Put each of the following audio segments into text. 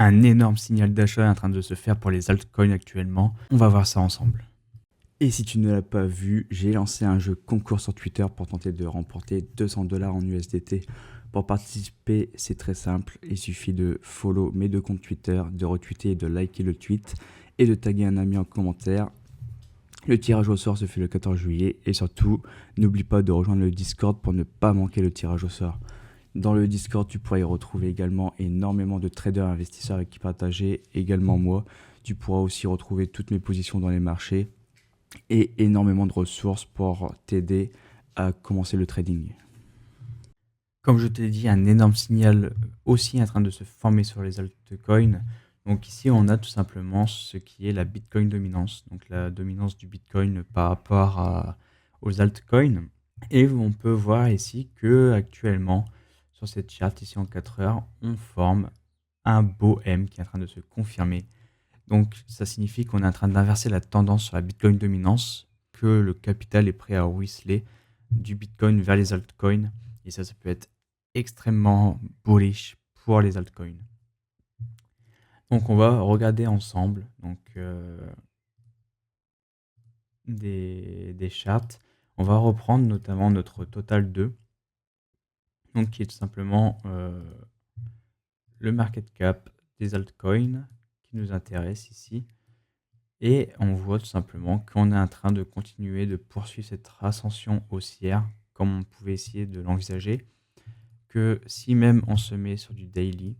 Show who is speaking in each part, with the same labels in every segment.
Speaker 1: Un énorme signal d'achat est en train de se faire pour les altcoins actuellement. On va voir ça ensemble. Et si tu ne l'as pas vu, j'ai lancé un jeu concours sur Twitter pour tenter de remporter 200 $ en USDT. Pour participer, c'est très simple. Il suffit de follow mes 2 comptes Twitter, de retweeter et de liker le tweet et de taguer un ami en commentaire. Le tirage au sort se fait le 14 juillet et surtout, n'oublie pas de rejoindre le Discord pour ne pas manquer le tirage au sort. Dans le Discord, tu pourras y retrouver également énormément de traders et investisseurs avec qui partager, également moi. Tu pourras aussi retrouver toutes mes positions dans les marchés et énormément de ressources pour t'aider à commencer le trading. Comme je t'ai dit, un énorme signal aussi en train de se former sur les altcoins. Donc ici, on a tout simplement ce qui est la Bitcoin dominance, donc la dominance du Bitcoin par rapport aux altcoins. Et on peut voir ici que actuellement, sur cette charte ici en 4 heures, on forme un beau M qui est en train de se confirmer. Donc ça signifie qu'on est en train d'inverser la tendance sur la Bitcoin dominance, que le capital est prêt à ruisseler du Bitcoin vers les altcoins. Et ça peut être extrêmement bullish pour les altcoins. Donc on va regarder ensemble des charts. On va reprendre notamment notre total 2, donc qui est tout simplement le market cap des altcoins qui nous intéresse ici. Et on voit tout simplement qu'on est en train de continuer de poursuivre cette ascension haussière, comme on pouvait essayer de l'envisager, que si même on se met sur du daily,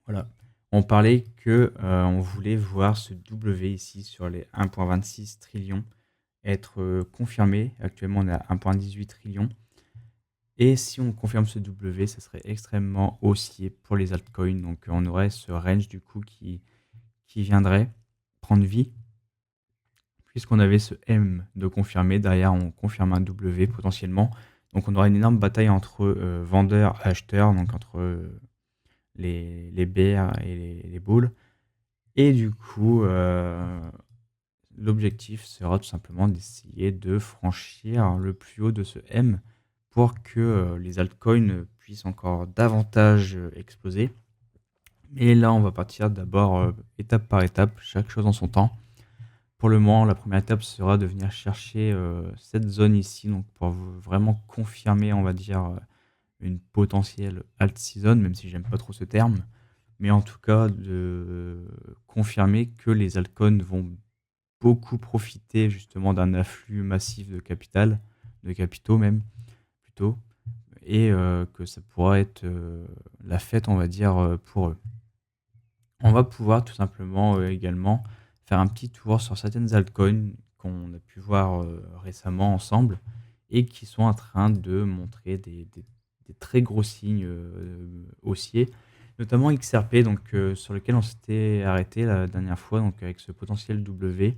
Speaker 1: voilà, on parlait que on voulait voir ce W ici sur les 1,26 trillions être confirmé. Actuellement, on est à 1,18 trillion. Et si on confirme ce W, ça serait extrêmement haussier pour les altcoins. Donc on aurait ce range du coup qui viendrait prendre vie. Puisqu'on avait ce M de confirmer, derrière on confirme un W potentiellement. Donc on aura une énorme bataille entre vendeurs et acheteurs, donc entre les bears et les bulls. Et du coup, l'objectif sera tout simplement d'essayer de franchir le plus haut de ce M pour que les altcoins puissent encore davantage exploser. Et là, on va partir d'abord étape par étape, chaque chose en son temps. Pour le moment, la première étape sera de venir chercher cette zone ici, donc pour vraiment confirmer, on va dire, une potentielle alt season, même si j'aime pas trop ce terme, mais en tout cas de confirmer que les altcoins vont beaucoup profiter justement d'un afflux massif de capital, de capitaux même, plutôt, et que ça pourra être la fête, on va dire, pour eux. On va pouvoir tout simplement également faire un petit tour sur certaines altcoins qu'on a pu voir récemment ensemble et qui sont en train de montrer des très gros signes haussiers, notamment XRP, donc, sur lequel on s'était arrêté la dernière fois, donc avec ce potentiel W.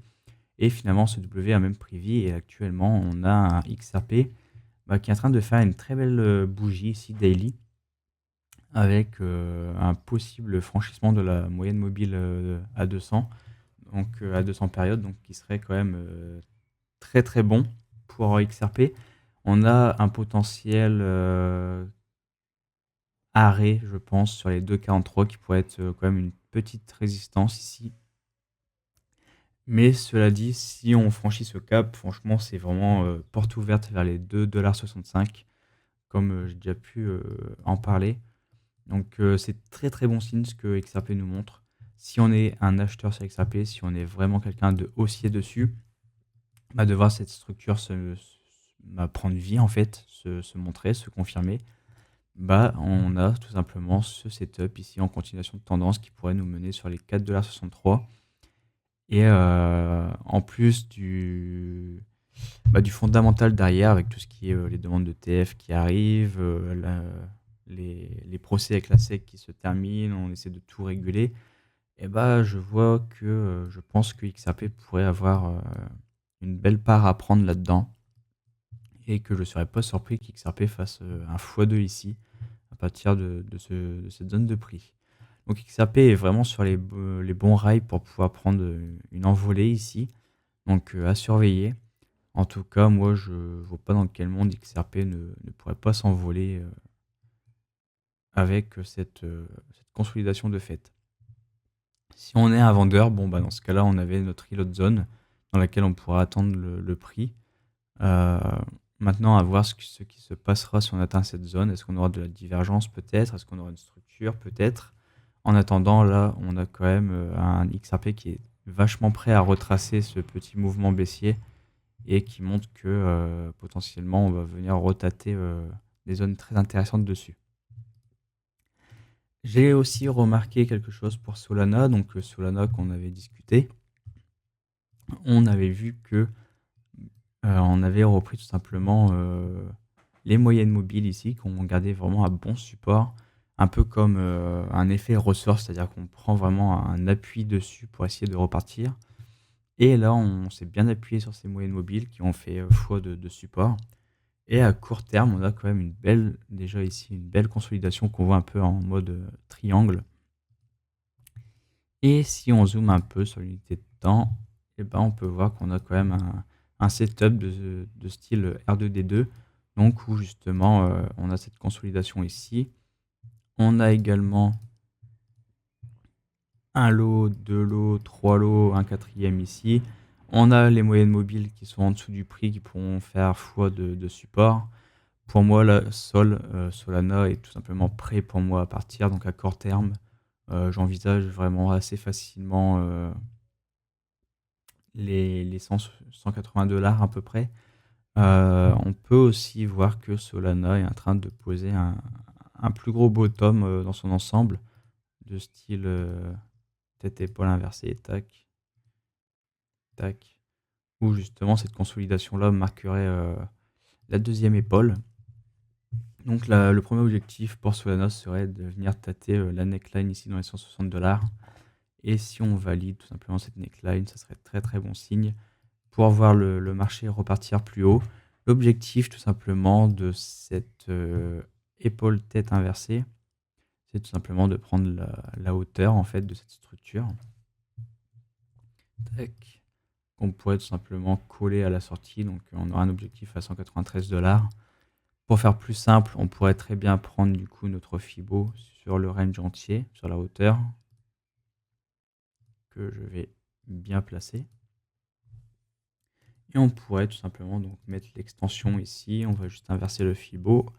Speaker 1: Et finalement, ce W a même pris vie et actuellement, on a un XRP qui est en train de faire une très belle bougie ici, daily, avec un possible franchissement de la moyenne mobile à 200, donc à 200 périodes, donc qui serait quand même très très bon pour XRP. On a un potentiel arrêt, je pense, sur les 2,43 qui pourrait être quand même une petite résistance ici. Mais cela dit, si on franchit ce cap, franchement, c'est vraiment porte ouverte vers les 2,65 $, comme j'ai déjà pu en parler. Donc c'est très très bon signe ce que XRP nous montre. Si on est un acheteur sur XRP, si on est vraiment quelqu'un de haussier dessus, de voir cette structure prendre vie en fait, se montrer, se confirmer, on a tout simplement ce setup ici en continuation de tendance qui pourrait nous mener sur les 4,63 $. Et en plus du fondamental derrière, avec tout ce qui est les demandes de TF qui arrivent, les procès avec la SEC qui se terminent, on essaie de tout réguler. Et je vois que je pense que XRP pourrait avoir une belle part à prendre là-dedans. Et que je ne serais pas surpris qu'XRP fasse un x2 ici, à partir de cette zone de prix. Donc XRP est vraiment sur les bons rails pour pouvoir prendre une envolée ici. Donc à surveiller. En tout cas, moi je vois pas dans quel monde XRP ne pourrait pas s'envoler avec cette consolidation de fait. Si on est un vendeur, bon, bah, dans ce cas-là, on avait notre reload zone dans laquelle on pourra attendre le prix. Euh, Maintenant, à voir ce qui se passera si on atteint cette zone. Est-ce qu'on aura de la divergence peut-être? Est-ce qu'on aura une structure peut-être? En attendant, là, on a quand même un XRP qui est vachement prêt à retracer ce petit mouvement baissier et qui montre que potentiellement on va venir retater des zones très intéressantes dessus. J'ai aussi remarqué quelque chose pour Solana, donc Solana qu'on avait discuté. On avait vu que on avait repris tout simplement les moyennes mobiles ici, qu'on gardait vraiment un bon support, un peu comme un effet ressort, c'est-à-dire qu'on prend vraiment un appui dessus pour essayer de repartir. Et là, on s'est bien appuyé sur ces moyennes mobiles qui ont fait foi de support. Et à court terme, on a quand même déjà ici, une belle consolidation qu'on voit un peu en mode triangle. Et si on zoome un peu sur l'unité de temps, eh ben, on peut voir qu'on a quand même un setup de style R2D2, donc où justement on a cette consolidation ici. On a également un lot, deux lots, trois lots, un quatrième ici. On a les moyennes mobiles qui sont en dessous du prix qui pourront faire foi de support. Pour moi, la Solana est tout simplement prêt pour moi à partir, donc à court terme. J'envisage vraiment assez facilement les 180 $ à peu près. On peut aussi voir que Solana est en train de poser un plus gros bottom dans son ensemble, de style tête épaule inversée, tac, tac, où justement cette consolidation-là marquerait la deuxième épaule. Donc le premier objectif pour Solana serait de venir tâter la neckline ici dans les 160 $. Et si on valide tout simplement cette neckline, ça serait très très bon signe pour voir le marché repartir plus haut. L'objectif tout simplement de cette épaule tête inversée, c'est tout simplement de prendre la hauteur en fait de cette structure. Tac. On pourrait tout simplement coller à la sortie, donc on aura un objectif à 193 $. Pour faire plus simple, on pourrait très bien prendre du coup notre Fibo sur le range entier, sur la hauteur, que je vais bien placer. Et on pourrait tout simplement donc mettre l'extension ici, on va juste inverser le Fibo,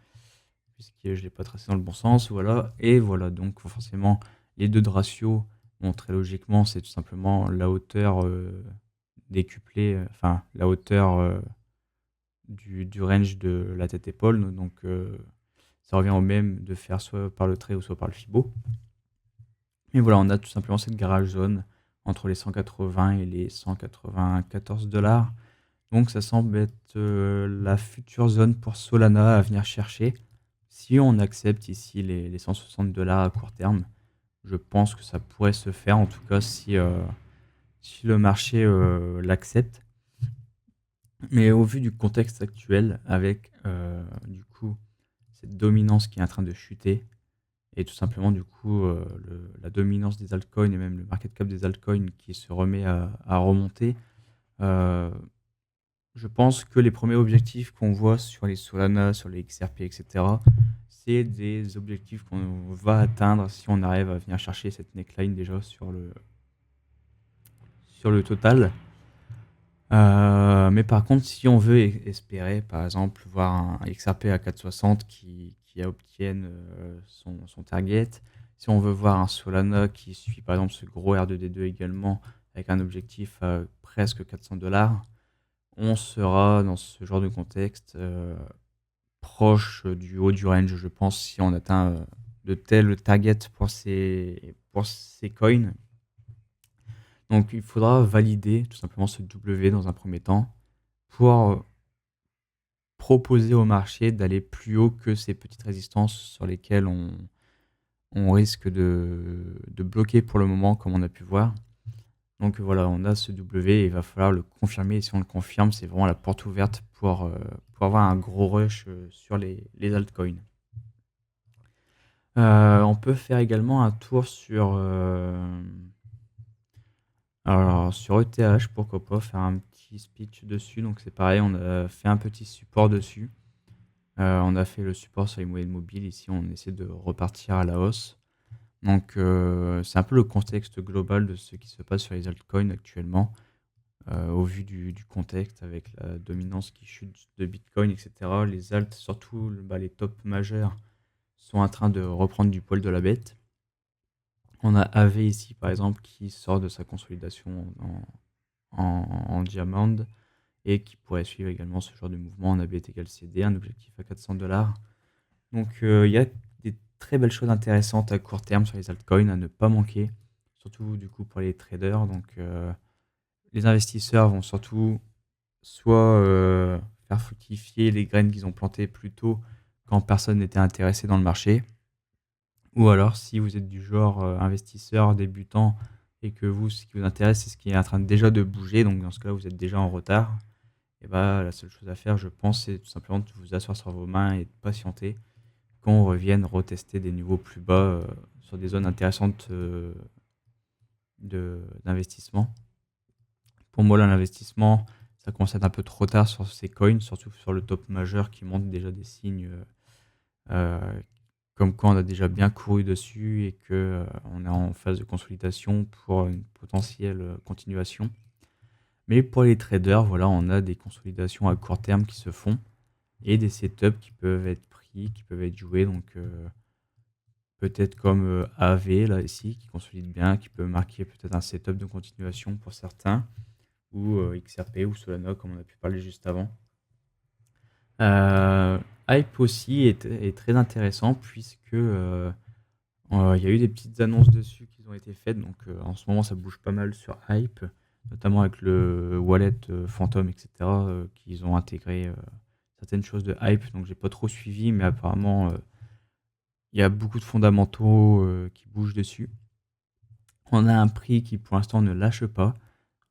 Speaker 1: puisque je ne l'ai pas tracé dans le bon sens, voilà. Et voilà, donc forcément les deux de ratio, bon, très logiquement, c'est tout simplement la hauteur décuplée, enfin la hauteur du range de la tête-épaule, donc ça revient au même de faire soit par le trait ou soit par le Fibo. Et voilà, on a tout simplement cette garage zone entre les 180 et les 194 $. Donc ça semble être la future zone pour Solana à venir chercher. Si on accepte ici les 160 $ à court terme, je pense que ça pourrait se faire, en tout cas si le marché l'accepte. Mais au vu du contexte actuel, avec du coup cette dominance qui est en train de chuter, et tout simplement du coup la dominance des altcoins et même le market cap des altcoins qui se remet à remonter, je pense que les premiers objectifs qu'on voit sur les Solana, sur les XRP, etc., c'est des objectifs qu'on va atteindre si on arrive à venir chercher cette neckline déjà sur le total. Mais par contre, si on veut espérer, par exemple, voir un XRP à 4,60 qui obtienne son target, si on veut voir un Solana qui suit par exemple ce gros R2D2 également avec un objectif à presque 400 $, on sera dans ce genre de contexte proche du haut du range, je pense, si on atteint de tels targets pour ces coins. Donc il faudra valider tout simplement ce W dans un premier temps pour proposer au marché d'aller plus haut que ces petites résistances sur lesquelles on risque de bloquer pour le moment, comme on a pu voir. Donc voilà, on a ce W et il va falloir le confirmer. Et si on le confirme, c'est vraiment la porte ouverte pour avoir un gros rush sur les altcoins. On peut faire également un tour sur ETH, pourquoi pas faire un petit speech dessus. Donc c'est pareil, on a fait un petit support dessus. On a fait le support sur les moyennes mobiles. Ici, on essaie de repartir à la hausse. Donc, c'est un peu le contexte global de ce qui se passe sur les altcoins actuellement, au vu du contexte avec la dominance qui chute de Bitcoin, et cetera. Les alts, surtout les top majeurs, sont en train de reprendre du poil de la bête. On a AV ici, par exemple, qui sort de sa consolidation en diamant et qui pourrait suivre également ce genre de mouvement en ABT égale CD, un objectif à 400 $. Donc, il y a des très belles choses intéressantes à court terme sur les altcoins à ne pas manquer, surtout du coup pour les traders. Donc, les investisseurs vont surtout soit faire fructifier les graines qu'ils ont plantées plus tôt quand personne n'était intéressé dans le marché, ou alors si vous êtes du genre investisseur débutant et que vous, ce qui vous intéresse, c'est ce qui est en train déjà de bouger, donc dans ce cas-là, vous êtes déjà en retard, et bah la seule chose à faire, je pense, c'est tout simplement de vous asseoir sur vos mains et de patienter qu'on revienne retester des niveaux plus bas sur des zones intéressantes d'investissement. Pour moi, là, l'investissement, ça commence à être un peu trop tard sur ces coins, surtout sur le top majeur qui montre déjà des signes euh, comme quoi on a déjà bien couru dessus et que on est en phase de consolidation pour une potentielle continuation. Mais pour les traders, voilà, on a des consolidations à court terme qui se font et des setups qui peuvent être pris, qui peuvent être joués. Donc, peut-être comme AV, là, ici, qui consolide bien, qui peut marquer peut-être un setup de continuation pour certains, ou XRP ou Solana, comme on a pu parler juste avant. Euh, Hype aussi est très intéressant puisque il y a eu des petites annonces dessus qui ont été faites. Donc en ce moment, ça bouge pas mal sur Hype, notamment avec le wallet Phantom, etc. Qu'ils ont intégré certaines choses de Hype. Donc j'ai pas trop suivi, mais apparemment, il y a beaucoup de fondamentaux qui bougent dessus. On a un prix qui pour l'instant ne lâche pas.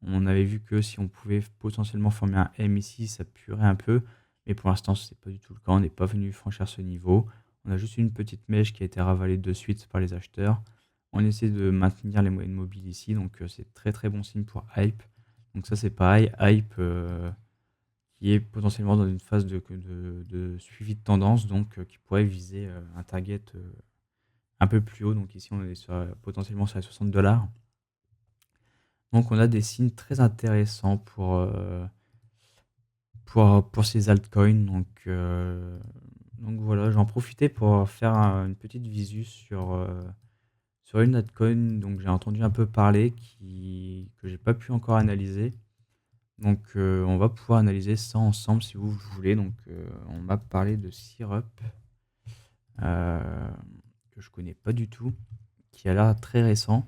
Speaker 1: On avait vu que si on pouvait potentiellement former un M ici, ça puerait un peu. Mais pour l'instant, ce n'est pas du tout le cas. On n'est pas venu franchir ce niveau. On a juste une petite mèche qui a été ravalée de suite par les acheteurs. On essaie de maintenir les moyennes mobiles ici. Donc c'est très très bon signe pour Hype. Donc ça c'est pareil. Hype qui est potentiellement dans une phase de suivi de tendance. Donc qui pourrait viser un target un peu plus haut. Donc ici on est potentiellement sur les 60 $. Donc on a des signes très intéressants pour ces altcoins. Donc voilà, j'en profitais pour faire une petite visu sur une altcoin dont j'ai entendu un peu parler, que j'ai pas pu encore analyser. Donc on va pouvoir analyser ça ensemble si vous voulez. Donc on m'a parlé de Syrup, euh, que je connais pas du tout, qui a l'air très récent.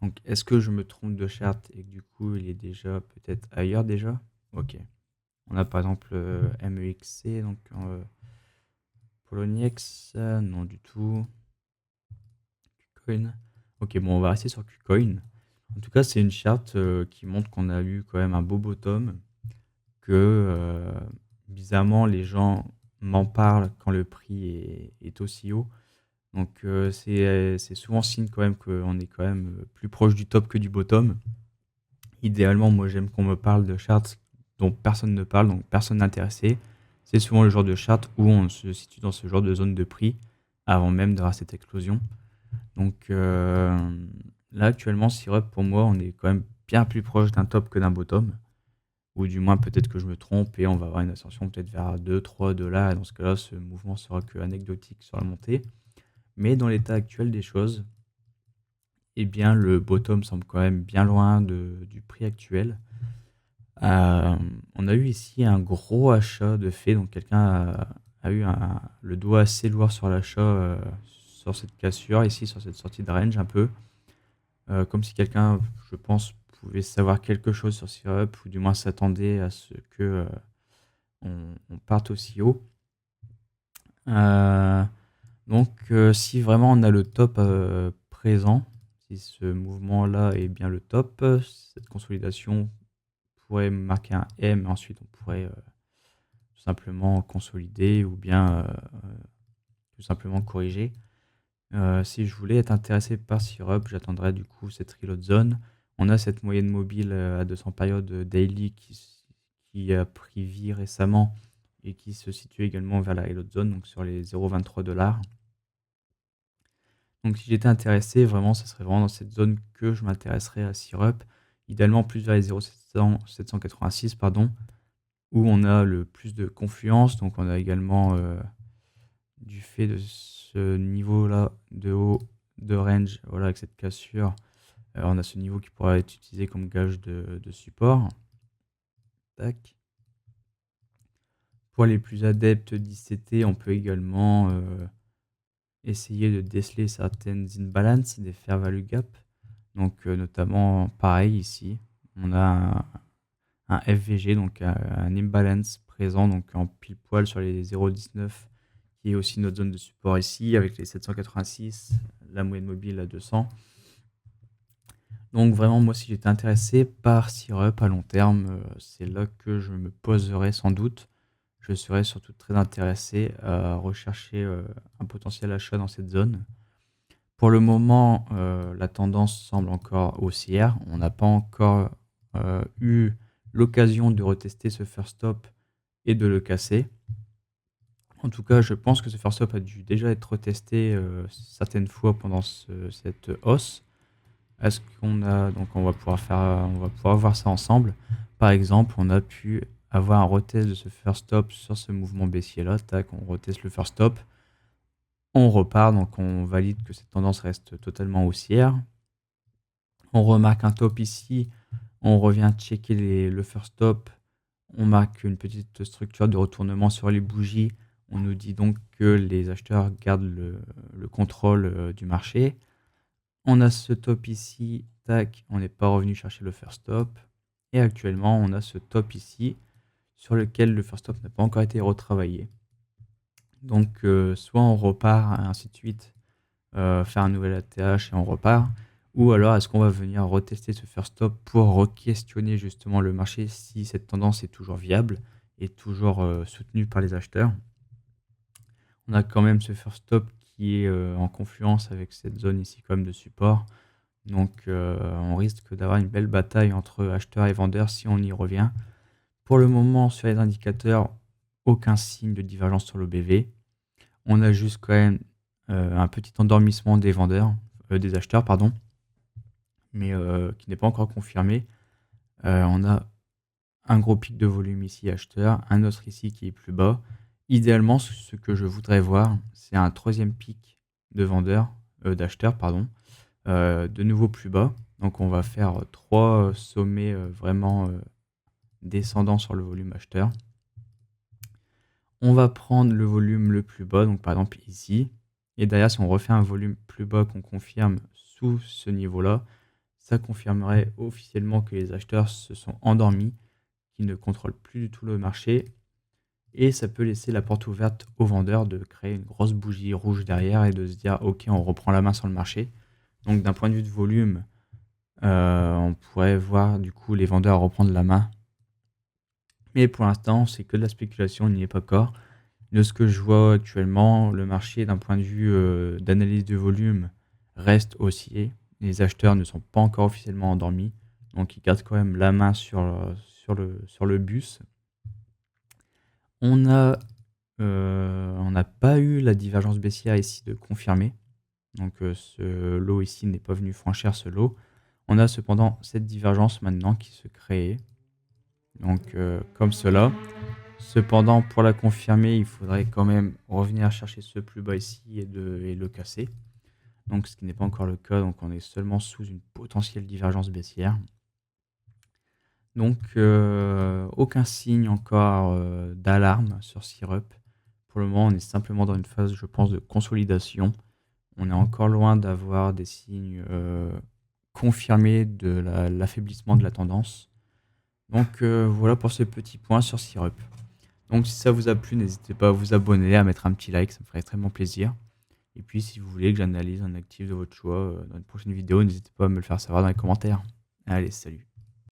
Speaker 1: Donc est-ce que je me trompe de charte et que du coup il est déjà peut-être ailleurs déjà? Ok. On a par exemple MEXC, donc Poloniex, non du tout. KuCoin. Ok, bon, on va rester sur KuCoin. En tout cas, c'est une charte qui montre qu'on a eu quand même un beau bottom, que bizarrement les gens m'en parlent quand le prix est aussi haut. Donc c'est souvent signe quand même qu'on est quand même plus proche du top que du bottom. Idéalement, moi j'aime qu'on me parle de charts dont personne ne parle, donc personne n'est intéressé. C'est souvent le genre de chart où on se situe dans ce genre de zone de prix avant même d'avoir cette explosion. Donc là actuellement, Syrup pour moi, on est quand même bien plus proche d'un top que d'un bottom. Ou du moins peut-être que je me trompe et on va avoir une ascension peut-être vers 2-3 $. Et dans ce cas-là, ce mouvement sera que anecdotique sur la montée. Mais dans l'état actuel des choses, eh bien le bottom semble quand même bien loin du prix actuel. On a eu ici un gros achat de fait, donc quelqu'un a eu le doigt assez lourd sur l'achat sur cette cassure, ici sur cette sortie de range un peu. Comme si quelqu'un, je pense, pouvait savoir quelque chose sur Syrup, ou du moins s'attendait à ce que on parte aussi haut. Euh, donc si vraiment on a le top présent, si ce mouvement-là est bien le top, cette consolidation pourrait marquer un M, et ensuite on pourrait tout simplement consolider ou bien tout simplement corriger. Si je voulais être intéressé par Syrup, j'attendrais du coup cette reload zone. On a cette moyenne mobile à 200 périodes daily qui a pris vie récemment et qui se situe également vers la Hello Zone, donc sur les 0,23 $. Donc si j'étais intéressé, vraiment, ça serait vraiment dans cette zone que je m'intéresserais à Syrup, idéalement plus vers les 0,786, pardon, où on a le plus de confluence. Donc on a également, du fait de ce niveau-là de haut de range, voilà, avec cette cassure, on a ce niveau qui pourrait être utilisé comme gage de support. Tac. Pour les plus adeptes d'ICT, on peut également essayer de déceler certaines imbalances, des fair value gap. Donc notamment pareil ici, on a un FVG, donc un imbalance présent donc en pile poil sur les 0,19, qui est aussi notre zone de support ici, avec les 786, la moyenne mobile à 200. Donc vraiment, moi, si j'étais intéressé par Syrup à long terme, c'est là que je me poserais sans doute. Je serais surtout très intéressé à rechercher un potentiel achat dans cette zone. Pour le moment, la tendance semble encore haussière. On n'a pas encore eu l'occasion de retester ce first stop et de le casser. En tout cas, je pense que ce first stop a dû déjà être retesté certaines fois pendant cette hausse. Est-ce qu'on a donc on va pouvoir voir ça ensemble. Par exemple, on a pu avoir un retest de ce first stop sur ce mouvement baissier là. Tac, on reteste le first stop. On repart, donc on valide que cette tendance reste totalement haussière. On remarque un top ici, on revient checker le first stop, on marque une petite structure de retournement sur les bougies. On nous dit donc que les acheteurs gardent le contrôle du marché. On a ce top ici, tac, on n'est pas revenu chercher le first stop. Et actuellement, on a ce top ici, sur lequel le first stop n'a pas encore été retravaillé. Donc, soit on repart, et ainsi de suite, faire un nouvel ATH et on repart. Ou alors, est-ce qu'on va venir retester ce first stop pour re-questionner justement le marché si cette tendance est toujours viable et toujours soutenue par les acheteurs. On a quand même ce first stop qui est en confluence avec cette zone ici quand même de support. Donc on risque d'avoir une belle bataille entre acheteurs et vendeurs si on y revient. Pour le moment, sur les indicateurs, aucun signe de divergence sur le BV. On a juste quand même un petit endormissement des vendeurs, des acheteurs, pardon, mais qui n'est pas encore confirmé. On a un gros pic de volume ici acheteur, un autre ici qui est plus bas. Idéalement, ce que je voudrais voir, c'est un troisième pic de vendeurs, d'acheteurs, pardon, de nouveau plus bas. Donc on va faire 3 sommets vraiment descendants sur le volume acheteur. On va prendre le volume le plus bas, donc par exemple ici. Et derrière, si on refait un volume plus bas qu'on confirme sous ce niveau-là, ça confirmerait officiellement que les acheteurs se sont endormis, qu'ils ne contrôlent plus du tout le marché. Et ça peut laisser la porte ouverte aux vendeurs de créer une grosse bougie rouge derrière et de se dire ok, on reprend la main sur le marché. Donc d'un point de vue de volume, on pourrait voir du coup les vendeurs reprendre la main. Mais pour l'instant, c'est que de la spéculation, il n'y est pas encore. De ce que je vois actuellement, le marché d'un point de vue d'analyse de volume reste haussier. Les acheteurs ne sont pas encore officiellement endormis. Donc ils gardent quand même la main sur le bus. On n'a pas eu la divergence baissière ici de confirmer. Donc ce lot ici n'est pas venu franchir ce lot. On a cependant cette divergence maintenant qui se crée. Donc comme cela. Cependant, pour la confirmer, il faudrait quand même revenir chercher ce plus bas ici et le casser. Donc ce qui n'est pas encore le cas. Donc on est seulement sous une potentielle divergence baissière. Donc aucun signe encore d'alarme sur Syrup. Pour le moment, on est simplement dans une phase, je pense, de consolidation. On est encore loin d'avoir des signes confirmés de l'affaiblissement de la tendance. Donc voilà pour ce petit point sur Syrup. Donc si ça vous a plu, n'hésitez pas à vous abonner, à mettre un petit like, ça me ferait extrêmement plaisir. Et puis si vous voulez que j'analyse un actif de votre choix dans une prochaine vidéo, n'hésitez pas à me le faire savoir dans les commentaires. Allez, salut!